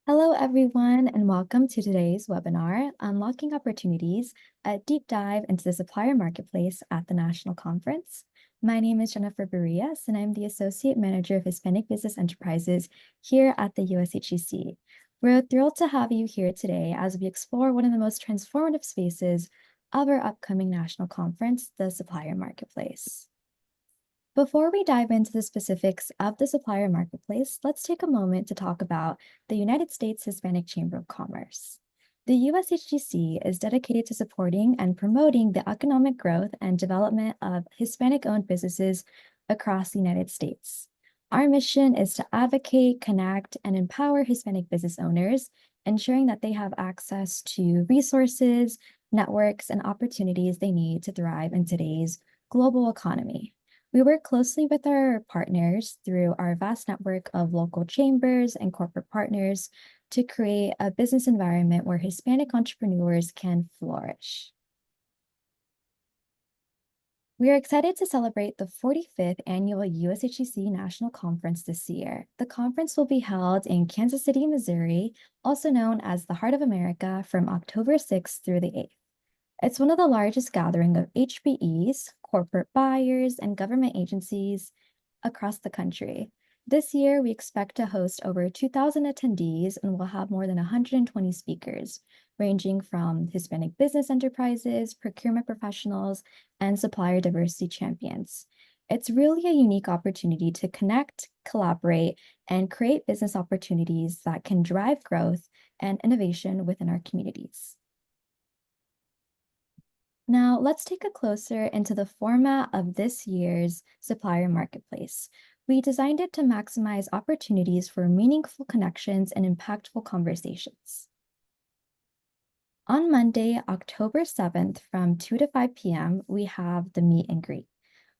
Hello, everyone, and welcome to today's webinar, Unlocking Opportunities, a deep dive into the supplier marketplace at the National Conference. My name is Jennifer Barrias, and I'm the Associate Manager of Hispanic Business Enterprises here at the USHCC. We're thrilled to have you here today as we explore one of the most transformative spaces of our upcoming National Conference, the supplier marketplace. Before we dive into the specifics of the supplier marketplace, let's take a moment to talk about the United States Hispanic Chamber of Commerce. The USHCC is dedicated to supporting and promoting the economic growth and development of Hispanic-owned businesses across the United States. Our mission is to advocate, connect, and empower Hispanic business owners, ensuring that they have access to resources, networks, and opportunities they need to thrive in today's global economy. We work closely with our partners through our vast network of local chambers and corporate partners to create a business environment where Hispanic entrepreneurs can flourish. We are excited to celebrate the 45th Annual USHCC National Conference this year. The conference will be held in Kansas City, Missouri, also known as the Heart of America, from October 6th through the 8th. It's one of the largest gathering of HBEs, corporate buyers, and government agencies across the country. This year, we expect to host over 2,000 attendees and will have more than 120 speakers, ranging from Hispanic business enterprises, procurement professionals, and supplier diversity champions. It's really a unique opportunity to connect, collaborate, and create business opportunities that can drive growth and innovation within our communities. Now, let's take a closer into the format of this year's supplier marketplace. We designed it to maximize opportunities for meaningful connections and impactful conversations. On Monday, October 7th, from 2 to 5 p.m., we have the meet and greet.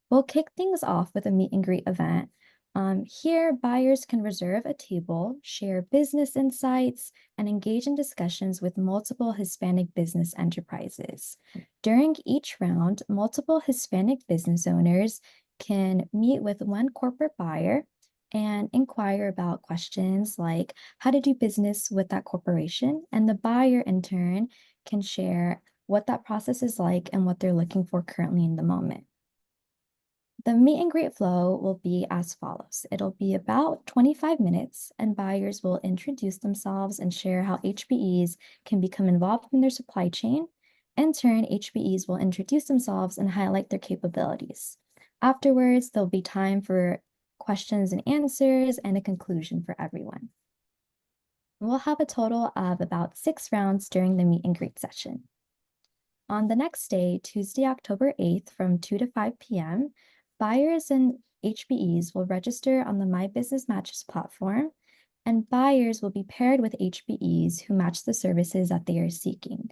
We'll kick things off with a meet and greet event. Here, buyers can reserve a table, share business insights, and engage in discussions with multiple Hispanic business enterprises. During each round, multiple Hispanic business owners can meet with one corporate buyer and inquire about questions like how to do business with that corporation, and the buyer in turn can share what that process is like and what they're looking for currently in the moment. The meet and greet flow will be as follows. It'll be about 25 minutes, and buyers will introduce themselves and share how HBEs can become involved in their supply chain. In turn, HBEs will introduce themselves and highlight their capabilities. Afterwards, there'll be time for questions and answers and a conclusion for everyone. We'll have a total of about 6 rounds during the meet and greet session. On the next day, Tuesday, October 8th, from 2 to 5 p.m., buyers and HBEs will register on the My Business Matches platform, and buyers will be paired with HBEs who match the services that they are seeking.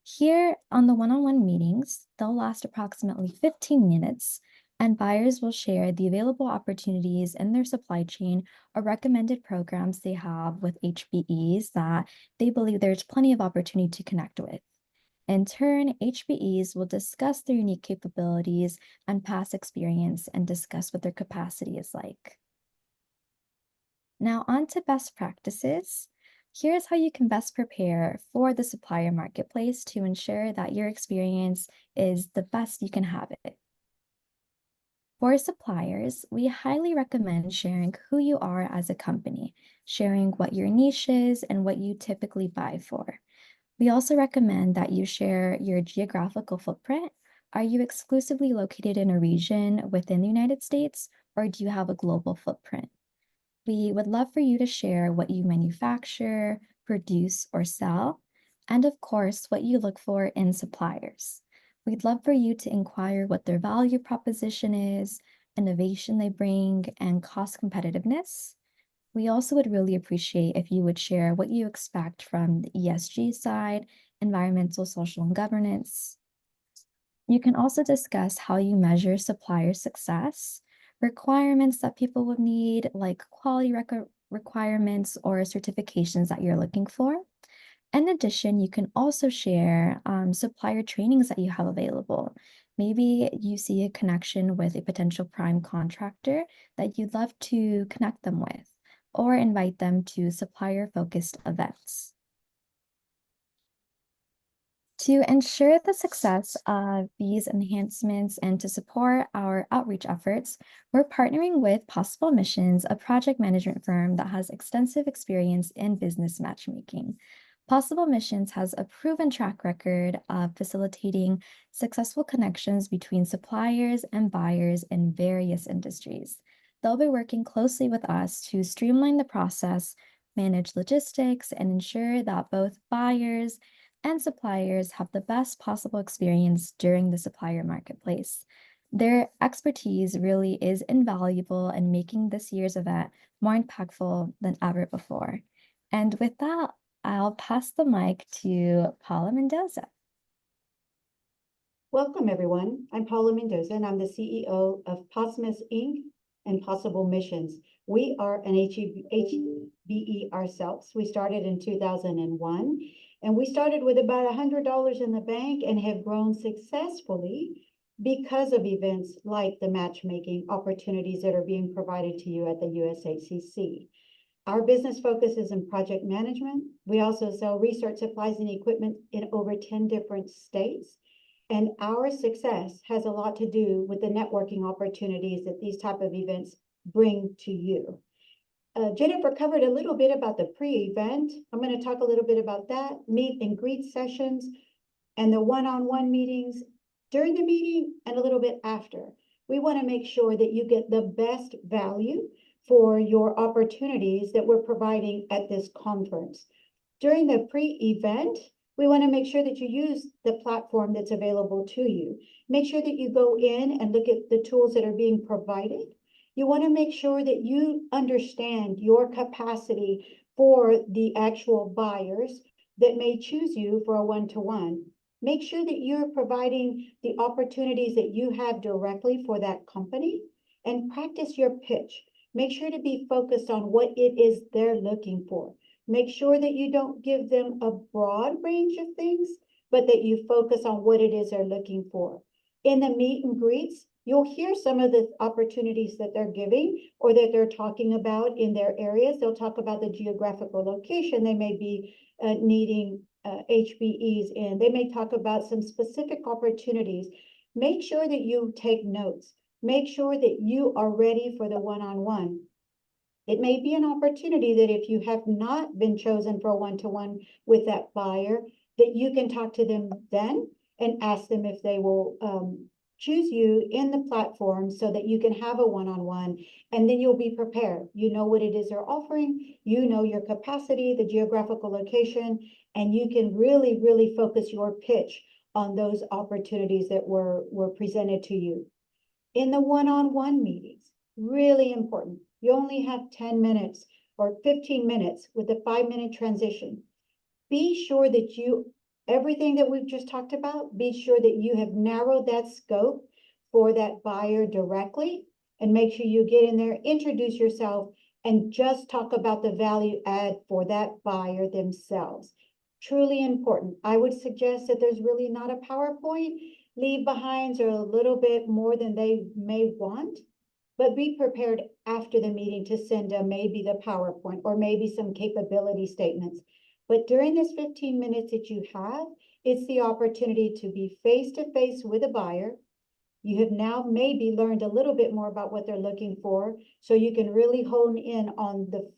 Here on the one-on-one meetings, they'll last approximately 15 minutes, and buyers will share the available opportunities in their supply chain or recommended programs they have with HBEs that they believe there's plenty of opportunity to connect with. In turn, HBEs will discuss their unique capabilities and past experience and discuss what their capacity is like. Now, on to best practices. Here's how you can best prepare for the supplier marketplace to ensure that your experience is the best you can have it. For suppliers, we highly recommend sharing who you are as a company, sharing what your niche is and what you typically buy for. We also recommend that you share your geographical footprint. Are you exclusively located in a region within the United States, or do you have a global footprint? We would love for you to share what you manufacture, produce, or sell, and of course, what you look for in suppliers. We'd love for you to inquire what their value proposition is, innovation they bring, and cost competitiveness. We also would really appreciate if you would share what you expect from the ESG side, environmental, social, and governance. You can also discuss how you measure supplier success, requirements that people would need, like quality requirements or certifications that you're looking for. In addition, you can also share supplier trainings that you have available. Maybe you see a connection with a potential prime contractor that you'd love to connect them with. or invite them to supplier-focused events. To ensure the success of these enhancements and to support our outreach efforts, we're partnering with Possible Missions, a project management firm that has extensive experience in business matchmaking. Possible Missions has a proven track record of facilitating successful connections between suppliers and buyers in various industries. They'll be working closely with us to streamline the process, manage logistics, and ensure that both buyers and suppliers have the best possible experience during the supplier marketplace. Their expertise really is invaluable in making this year's event more impactful than ever before. And with that, I'll pass the mic to Paula Mendoza. Welcome, everyone. I'm Paula Mendoza, and I'm the CEO of Posmus Inc. and Possible Missions. We are an HBE ourselves. We started in 2001, and we started with about $100 in the bank and have grown successfully because of events like the matchmaking opportunities that are being provided to you at the USHCC. Our business focuses in project management. We also sell research supplies and equipment in over 10 different states. And our success has a lot to do with the networking opportunities that these type of events bring to you. Jennifer covered a little bit about the pre-event. I'm going to talk a little bit about that, meet and greet sessions, and the one-on-one meetings during the meeting and a little bit after. We want to make sure that you get the best value for your opportunities that we're providing at this conference. During the pre-event, we want to make sure that you use the platform that's available to you. Make sure that you go in and look at the tools that are being provided. You want to make sure that you understand your capacity for the actual buyers that may choose you for a one-to-one. Make sure that you're providing the opportunities that you have directly for that company and practice your pitch. Make sure to be focused on what it is they're looking for. Make sure that you don't give them a broad range of things, but that you focus on what it is they're looking for. In the meet and greets, you'll hear some of the opportunities that they're giving or that they're talking about in their areas. They'll talk about the geographical location. They may be needing HBEs in. They may talk about some specific opportunities. Make sure that you take notes. Make sure that you are ready for the one-on-one. It may be an opportunity that if you have not been chosen for a one-to-one with that buyer, that you can talk to them then and ask them if they will choose you in the platform so that you can have a one-on-one, and then you'll be prepared. You know what it is they're offering, you know your capacity, the geographical location, and you can really, really focus your pitch on those opportunities that were presented to you. In the one-on-one meetings, really important. You only have 10 minutes or 15 minutes with a 5-minute transition. Be sure that everything that we've just talked about, be sure that you have narrowed that scope for that buyer directly, and make sure you get in there, introduce yourself, and just talk about the value add for that buyer themselves. Truly important. I would suggest that there's really not a PowerPoint. Leave behinds are a little bit more than they may want, but be prepared after the meeting to send maybe the PowerPoint or maybe some capability statements. But during this 15 minutes that you have, it's the opportunity to be face-to-face with a buyer. You have now maybe learned a little bit more about what they're looking for, so you can really hone in on the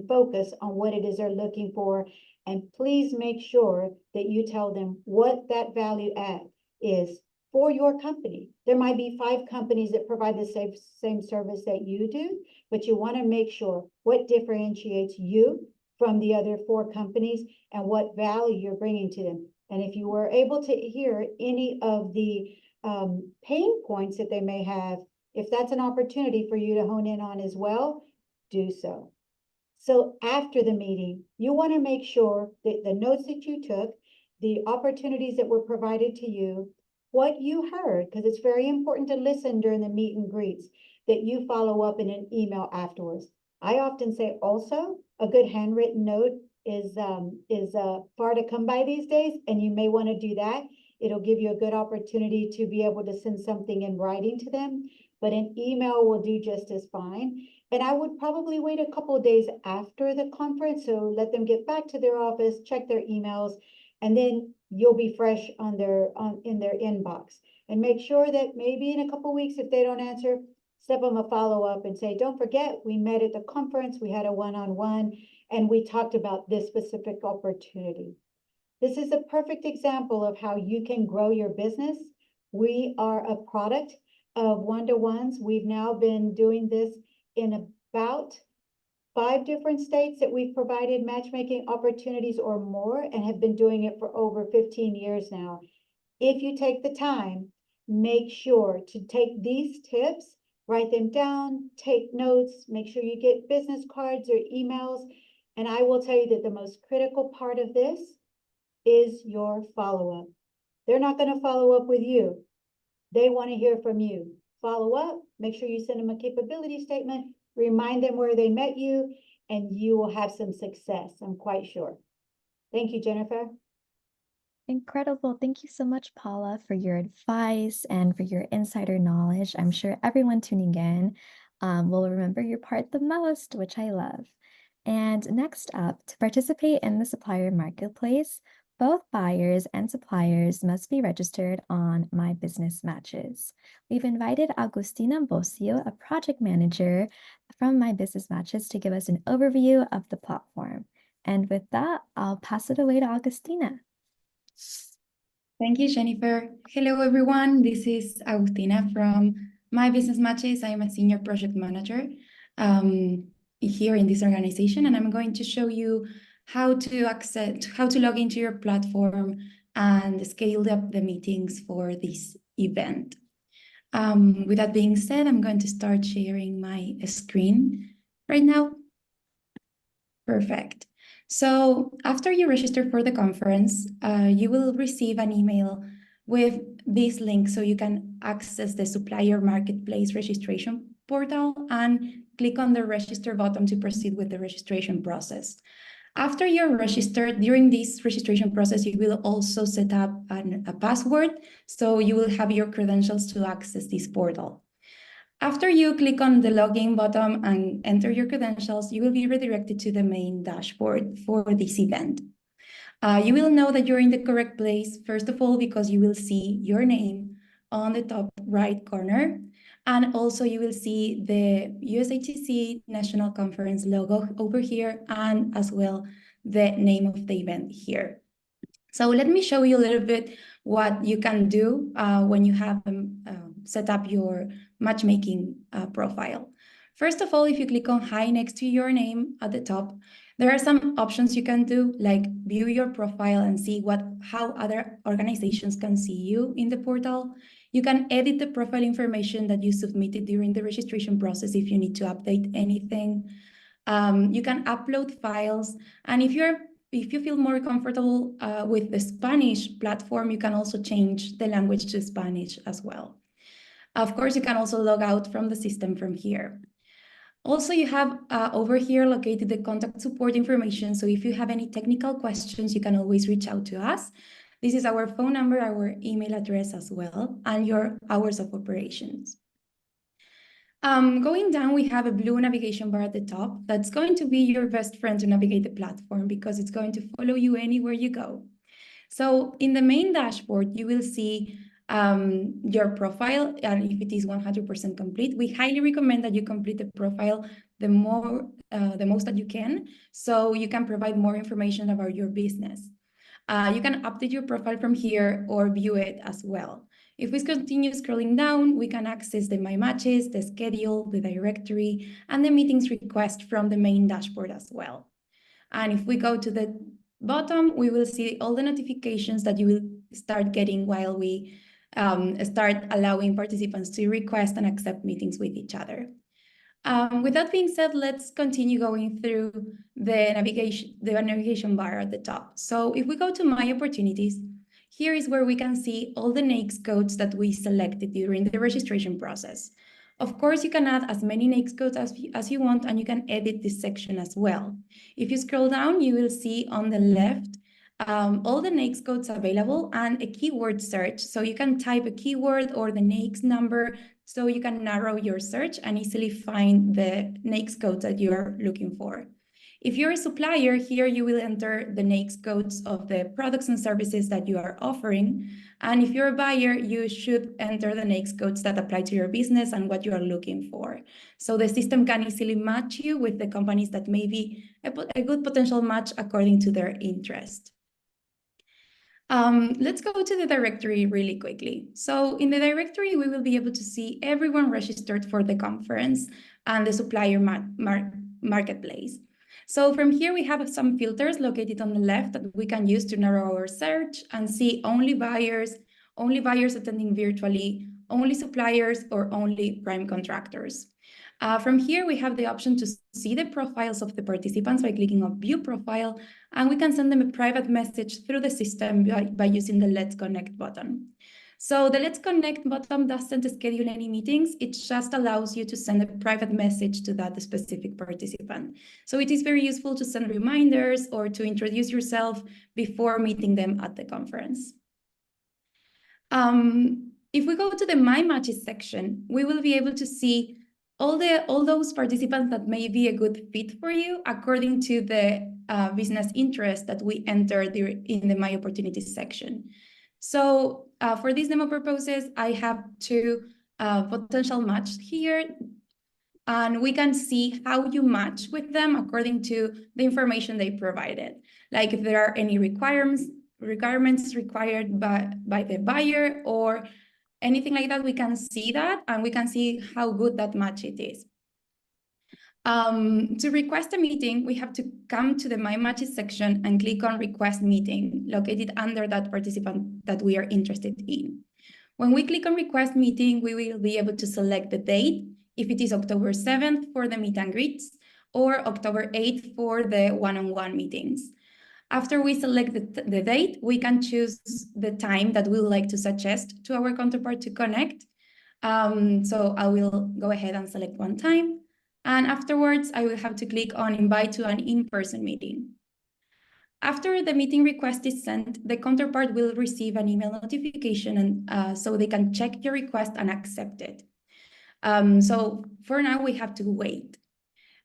focus on what it is they're looking for. And please make sure that you tell them what that value add is for your company. There might be 5 companies that provide the same service that you do, but you want to make sure what differentiates you from the other 4 companies and what value you're bringing to them. And if you were able to hear any of the pain points that they may have, if that's an opportunity for you to hone in on as well, do so. So after the meeting, you want to make sure that the notes that you took, the opportunities that were provided to you, what you heard, because it's very important to listen during the meet and greets, that you follow up in an email afterwards. I often say also a good handwritten note is far to come by these days, and you may want to do that. It'll give you a good opportunity to be able to send something in writing to them, but an email will do just as fine. And I would probably wait a couple of days after the conference, so let them get back to their office, check their emails, and then you'll be fresh in their inbox. And make sure that maybe in a couple of weeks, if they don't answer, step them a follow-up and say, don't forget, we met at the conference, we had a one-on-one, and we talked about this specific opportunity. This is a perfect example of how you can grow your business. We are a product of one-to-ones. We've now been doing this in about 5 different states that we've provided matchmaking opportunities or more, and have been doing it for over 15 years now. If you take the time, make sure to take these tips, write them down, take notes, make sure you get business cards or emails. And I will tell you that the most critical part of this is your follow-up. They're not going to follow up with you. They want to hear from you. Follow up, make sure you send them a capability statement, remind them where they met you, and you will have some success, I'm quite sure. Thank you, Jennifer. Incredible. Thank you so much, Paula, for your advice and for your insider knowledge. I'm sure everyone tuning in will remember your part the most, which I love. And next up, to participate in the supplier marketplace, both buyers and suppliers must be registered on My Business Matches. We've invited Agustina Bocio, a project manager from My Business Matches, to give us an overview of the platform. And with that, I'll pass it away to Agustina. Thank you, Jennifer. Hello, everyone. This is Agustina from My Business Matches. I am a senior project manager here in this organization, and I'm going to show you how to log into your platform and scale up the meetings for this event. With that being said, I'm going to start sharing my screen right now. Perfect. So after you register for the conference, you will receive an email with this link so you can access the Supplier Marketplace registration portal and click on the register button to proceed with the registration process. After you're registered, during this registration process, you will also set up a password, so you will have your credentials to access this portal. After you click on the login button and enter your credentials, you will be redirected to the main dashboard for this event. You will know that you're in the correct place, first of all, because you will see your name on the top right corner. And also you will see the USHCC National Conference logo over here, and as well the name of the event here. So let me show you a little bit what you can do when you have set up your matchmaking profile. First of all, if you click on Hi next to your name at the top, there are some options you can do, like view your profile and see how other organizations can see you in the portal. You can edit the profile information that you submitted during the registration process if you need to update anything. You can upload files, and if you feel more comfortable with the Spanish platform, you can also change the language to Spanish as well. Of course, you can also log out from the system from here. Also, you have over here located the contact support information. So if you have any technical questions, you can always reach out to us. This is our phone number, our email address as well, and your hours of operations. Going down, we have a blue navigation bar at the top. That's going to be your best friend to navigate the platform because it's going to follow you anywhere you go. So in the main dashboard, you will see your profile, and if it is 100% complete, we highly recommend that you complete the profile the most that you can, so you can provide more information about your business. You can update your profile from here or view it as well. If we continue scrolling down, we can access the My Matches, the schedule, the directory, and the meetings request from the main dashboard as well. And if we go to the bottom, we will see all the notifications that you will start getting while we start allowing participants to request and accept meetings with each other. With that being said, let's continue going through the navigation bar at the top. So if we go to My Opportunities, here is where we can see all the NAICS codes that we selected during the registration process. Of course, you can add as many NAICS codes as you want, and you can edit this section as well. If you scroll down, you will see on the left all the NAICS codes available and a keyword search. So you can type a keyword or the NAICS number so you can narrow your search and easily find the NAICS codes that you are looking for. If you're a supplier, here you will enter the NAICS codes of the products and services that you are offering. And if you're a buyer, you should enter the NAICS codes that apply to your business and what you are looking for. So the system can easily match you with the companies that may be a good potential match according to their interest. Let's go to the directory really quickly. So in the directory, we will be able to see everyone registered for the conference and the supplier marketplace. So from here, we have some filters located on the left that we can use to narrow our search and see only buyers attending virtually, only suppliers, or only prime contractors. From here, we have the option to see the profiles of the participants by clicking on View Profile, and we can send them a private message through the system by using the Let's Connect button. So the Let's Connect button doesn't schedule any meetings. It just allows you to send a private message to that specific participant. So it is very useful to send reminders or to introduce yourself before meeting them at the conference. If we go to the My Matches section, we will be able to see all those participants that may be a good fit for you according to the business interest that we entered in the My Opportunities section. So for these demo purposes, I have two potential matches here, and we can see how you match with them according to the information they provided. Like if there are any requirements required by the buyer or anything like that, we can see that, and we can see how good that match it is. To request a meeting, we have to come to the My Matches section and click on Request Meeting, located under that participant that we are interested in. When we click on Request Meeting, we will be able to select the date, if it is October 7th for the meet and greets, or October 8th for the one-on-one meetings. After we select the date, we can choose the time that we would like to suggest to our counterpart to connect. So I will go ahead and select one time. And afterwards, I will have to click on Invite to an in-person meeting. After the meeting request is sent, the counterpart will receive an email notification, and so they can check your request and accept it. So for now, we have to wait.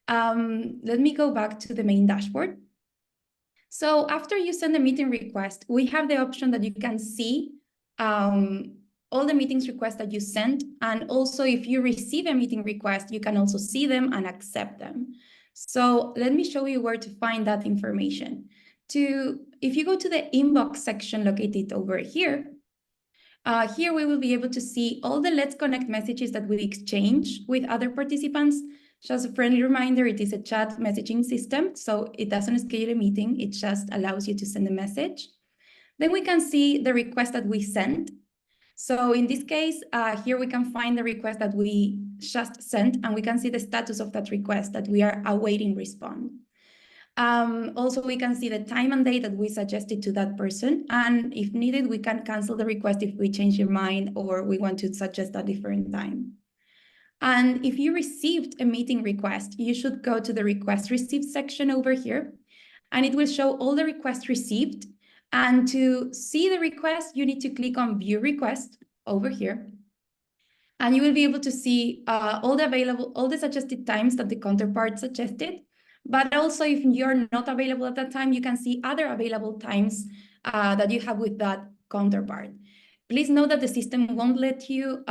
Let me go back to the main dashboard. So after you send a meeting request, we have the option that you can see all the meetings requests that you sent. And also if you receive a meeting request, you can also see them and accept them. So let me show you where to find that information. If you go to the inbox section located over here, here we will be able to see all the Let's Connect messages that we exchange with other participants. Just a friendly reminder, it is a chat messaging system, so it doesn't schedule a meeting, it just allows you to send a message. Then we can see the request that we sent. So in this case, here we can find the request that we just sent, and we can see the status of that request that we are awaiting response. Also, we can see the time and date that we suggested to that person. And if needed, we can cancel the request if we change your mind or we want to suggest a different time. And if you received a meeting request, you should go to the request received section over here, and it will show all the requests received. And to see the request, you need to click on View Request over here. And you will be able to see all the suggested times that the counterpart suggested. But also, if you're not available at that time, you can see other available times that you have with that counterpart. Please note that the system won't let you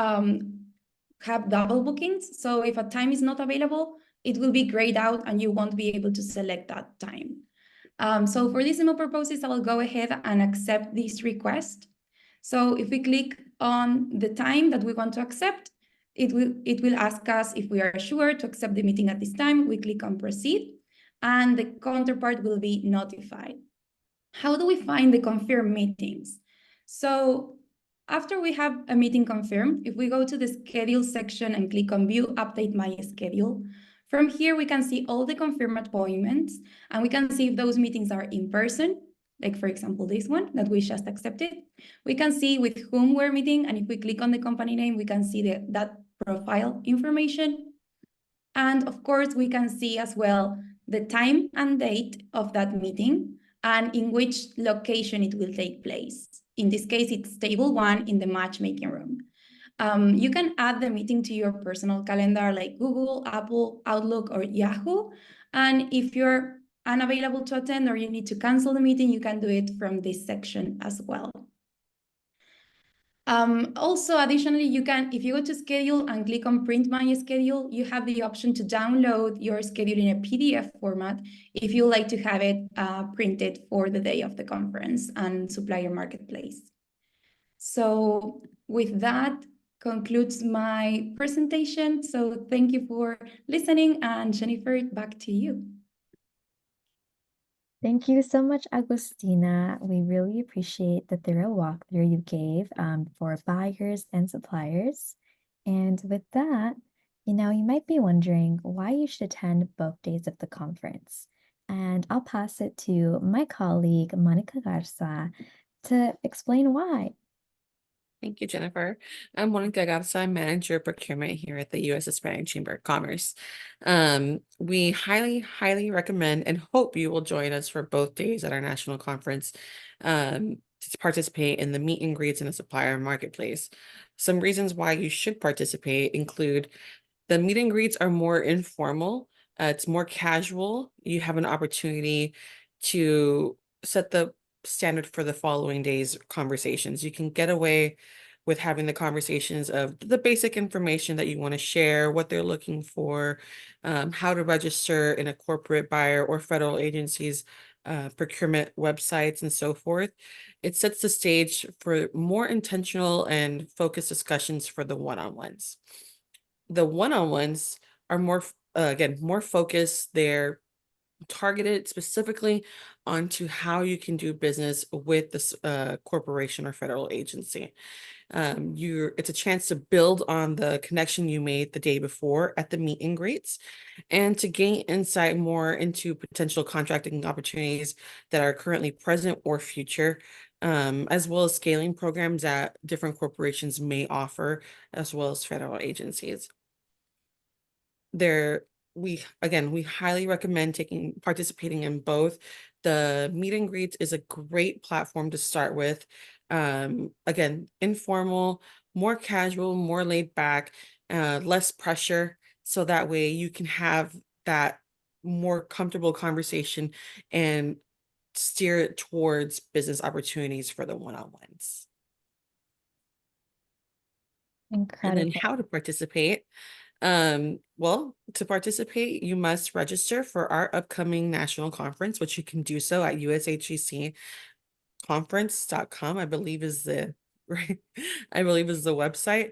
have double bookings. So if a time is not available, it will be grayed out and you won't be able to select that time. So for these demo purposes, I will go ahead and accept this request. So if we click on the time that we want to accept, it will ask us if we are sure to accept the meeting at this time. We click on Proceed, and the counterpart will be notified. How do we find the confirmed meetings? So after we have a meeting confirmed, if we go to the Schedule section and click on View Update My Schedule, from here we can see all the confirmed appointments, and we can see if those meetings are in person, like for example this one that we just accepted. We can see with whom we're meeting, and if we click on the company name, we can see that profile information. And of course, we can see as well the time and date of that meeting and in which location it will take place. In this case, it's table 1 in the matchmaking room. You can add the meeting to your personal calendar like Google, Apple, Outlook, or Yahoo. And if you're unavailable to attend or you need to cancel the meeting, you can do it from this section as well. Also, additionally, you can, if you go to schedule and click on print my schedule, you have the option to download your schedule in a PDF format if you like to have it printed for the day of the conference and Supplier Marketplace. So with that concludes my presentation. So thank you for listening, and Jennifer, back to you. Thank you so much, Agustina. We really appreciate the thorough walkthrough you gave for buyers and suppliers. And with that, you might be wondering why you should attend both days of the conference. And I'll pass it to my colleague, Monica Garza, to explain why. Thank you, Jennifer. I'm Monica Garza, Manager of Procurement here at the U.S. Hispanic Chamber of Commerce. We highly recommend and hope you will join us for both days at our national conference to participate in the meet and greets in the supplier marketplace. Some reasons why you should participate include the meet and greets are more informal. It's more casual. You have an opportunity to set the standard for the following day's conversations. You can get away with having the conversations of the basic information that you want to share, what they're looking for, how to register in a corporate buyer or federal agency's procurement websites and so forth. It sets the stage for more intentional and focused discussions for the one-on-ones. The one-on-ones are more, again, more focused. They're targeted specifically onto how you can do business with this corporation or federal agency. It's a chance to build on the connection you made the day before at the meet and greets, and to gain insight more into potential contracting opportunities that are currently present or future, as well as scaling programs that different corporations may offer, as well as federal agencies. We highly recommend participating in both. The meet and greets is a great platform to start with. Again, informal, more casual, more laid back, less pressure. So that way you can have that more comfortable conversation and steer it towards business opportunities for the one-on-ones. Incredible. And then how to participate. Well, to participate, you must register for our upcoming national conference, which you can do so at USHCC conference.com, I believe is the website.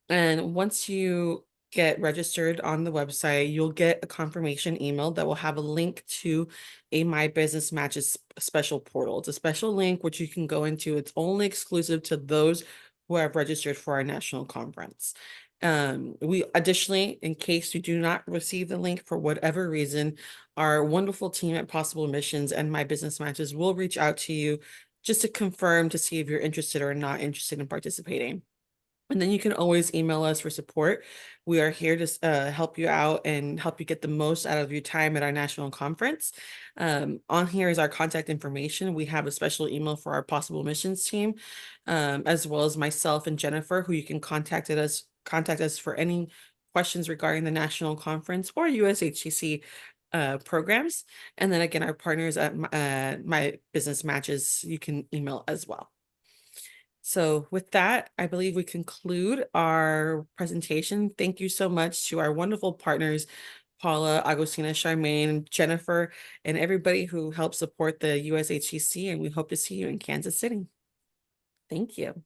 And once you get registered on the website, you'll get a confirmation email that will have a link to a My Business Matches special portal. It's a special link which you can go into. It's only exclusive to those who have registered for our national conference. We additionally, in case you do not receive the link for whatever reason, our wonderful team at Possible Missions and My Business Matches will reach out to you just to confirm to see if you're interested or not interested in participating. And then you can always email us for support. We are here to help you out and help you get the most out of your time at our national conference. On here is our contact information. We have a special email for our Possible Missions team, as well as myself and Jennifer, who you can contact us for any questions regarding the national conference or USHCC programs. And then again, our partners at My Business Matches, you can email as well. So with that, I believe we conclude our presentation. Thank you so much to our wonderful partners, Paula, Agustina, Charmaine, Jennifer, and everybody who helped support the USHCC, and we hope to see you in Kansas City. Thank you.